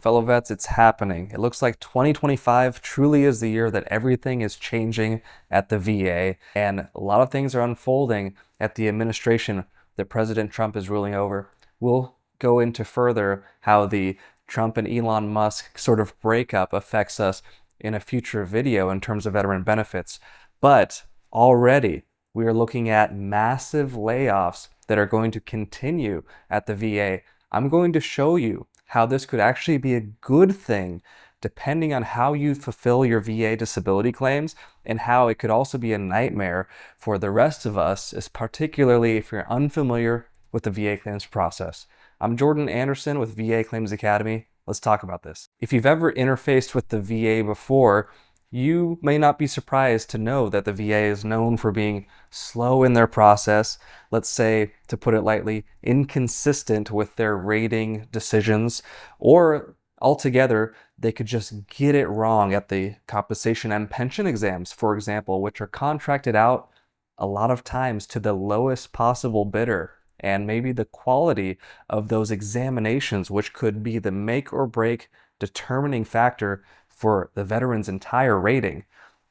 Fellow vets, it's happening. It looks like 2025 truly is the year that everything is changing at the VA, and a lot of things are unfolding at the administration that President Trump is ruling over. We'll go into further how the Trump and Elon Musk sort of breakup affects us in a future video in terms of veteran benefits. But already we are looking at massive layoffs that are going to continue at the VA. I'm going to show you how this could actually be a good thing depending on how you fulfill your VA disability claims, and how it could also be a nightmare for the rest of us, particularly if you're unfamiliar with the VA claims process. I'm Jordan Anderson with VA Claims Academy. Let's talk about this. If you've ever interfaced with the VA before, you may not be surprised to know that the VA is known for being slow in their process, let's say, to put it lightly, inconsistent with their rating decisions, or altogether, they could just get it wrong at the compensation and pension exams, for example, which are contracted out a lot of times to the lowest possible bidder. And maybe the quality of those examinations, which could be the make or break determining factor for the veteran's entire rating,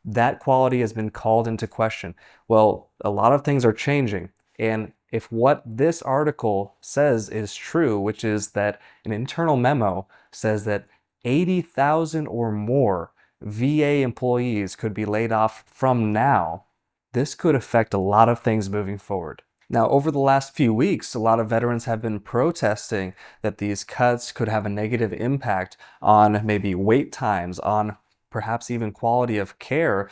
that quality has been called into question. Well, a lot of things are changing. And if what this article says is true, which is that an internal memo says that 80,000 or more VA employees could be laid off from now, this could affect a lot of things moving forward. Now, over the last few weeks, a lot of veterans have been protesting that these cuts could have a negative impact on maybe wait times, on perhaps even quality of care,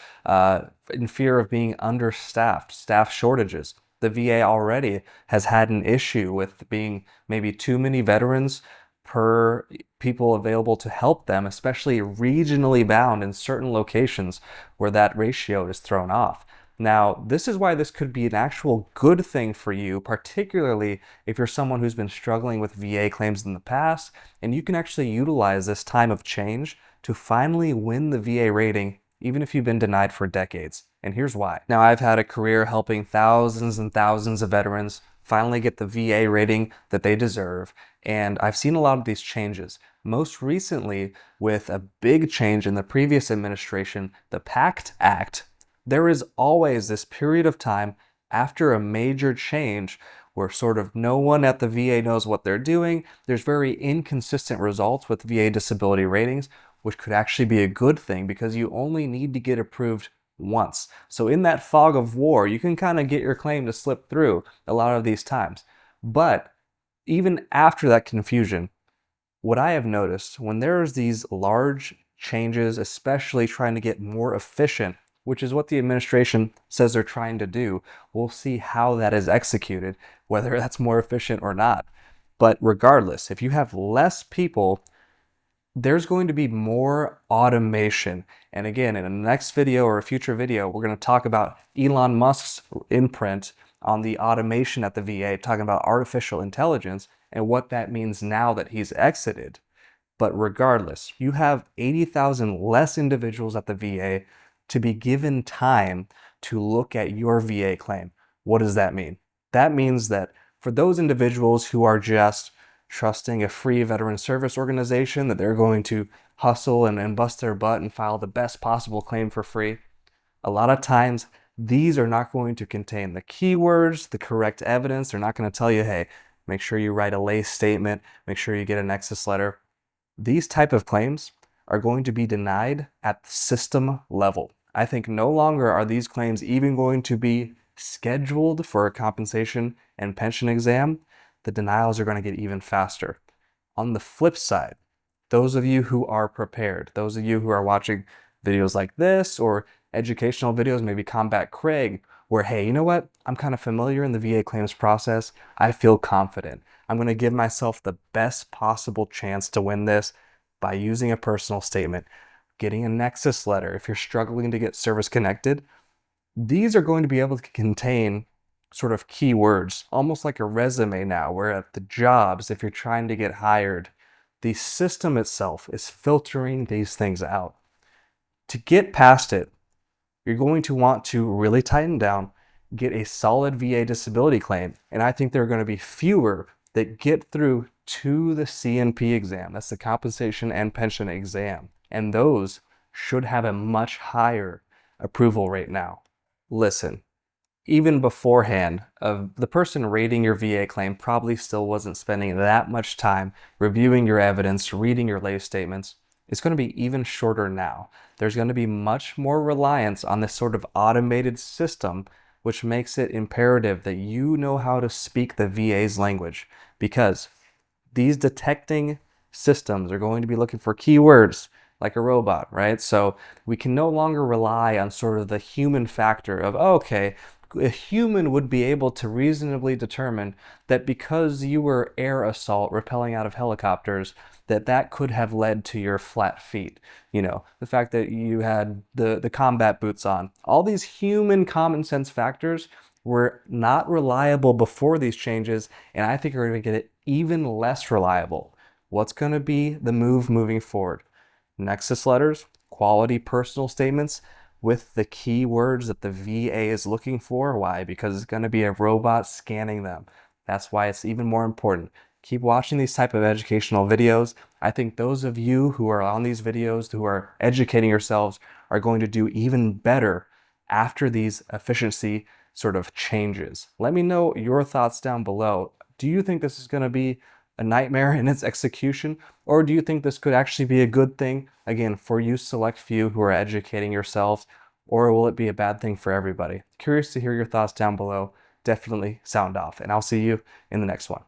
in fear of being understaffed, staff shortages. The VA already has had an issue with being maybe too many veterans per people available to help them, especially regionally bound in certain locations where that ratio is thrown off. Now, this is why this could be an actual good thing for you, particularly if you're someone who's been struggling with VA claims in the past, and you can actually utilize this time of change to finally win the VA rating, even if you've been denied for decades. And here's why. Now, I've had a career helping thousands and thousands of veterans finally get the VA rating that they deserve, and I've seen a lot of these changes. Most recently, with a big change in the previous administration, the PACT Act, there is always this period of time after a major change where sort of no one at the VA knows what they're doing. There's very inconsistent results with VA disability ratings, which could actually be a good thing because you only need to get approved once. So in that fog of war, you can kind of get your claim to slip through a lot of these times. But even after that confusion, what I have noticed when there's these large changes, especially trying to get more efficient, which is what the administration says they're trying to do. We'll see how that is executed, whether that's more efficient or not. But regardless, if you have less people, there's going to be more automation. And again, in a next video or a future video, we're going to talk about Elon Musk's imprint on the automation at the VA, talking about artificial intelligence and what that means now that he's exited. But regardless, you have 80,000 less individuals at the VA to be given time to look at your VA claim. What does that mean? That means that for those individuals who are just trusting a free veteran service organization that they're going to hustle and bust their butt and file the best possible claim for free, a lot of times these are not going to contain the keywords, the correct evidence. They're not going to tell you, hey, make sure you write a lay statement, make sure you get a nexus letter. These type of claims are going to be denied at the system level. I think no longer are these claims even going to be scheduled for a compensation and pension exam. The denials are going to get even faster. On the flip side, those of you who are prepared, those of you who are watching videos like this or educational videos, maybe Combat Craig, where, hey, you know what? I'm kind of familiar in the VA claims process. I feel confident. I'm going to give myself the best possible chance to win this by using a personal statement, getting a nexus letter if you're struggling to get service connected. These are going to be able to contain sort of keywords, almost like a resume now, where at the jobs, if you're trying to get hired, the system itself is filtering these things out. To get past it, you're going to want to really tighten down, get a solid VA disability claim, and I think there are going to be fewer that get through to the CNP exam. That's the compensation and pension exam. And those should have a much higher approval rate now. Listen, even beforehand, the person rating your VA claim probably still wasn't spending that much time reviewing your evidence, reading your lay statements. It's going to be even shorter now. There's going to be much more reliance on this sort of automated system, which makes it imperative that you know how to speak the VA's language, because these detecting systems are going to be looking for keywords like a robot, right? So we can no longer rely on sort of the human factor of, oh, okay, a human would be able to reasonably determine that because you were air assault rappelling out of helicopters, that could have led to your flat feet. You know, the fact that you had the combat boots on. All these human common sense factors were not reliable before these changes, and I think are going to get it even less reliable. What's going to be the move moving forward? Nexus letters, quality personal statements with the keywords that the VA is looking for. Why? Because it's going to be a robot scanning them. That's why it's even more important. Keep watching these type of educational videos. I think those of you who are on these videos, who are educating yourselves, are going to do even better after these efficiency sort of changes. Let me know your thoughts down below. Do you think this is going to be a nightmare in its execution, or do you think this could actually be a good thing, again, for you select few who are educating yourselves, or will it be a bad thing for everybody? Curious to hear your thoughts down below. Definitely sound off, and I'll see you in the next one.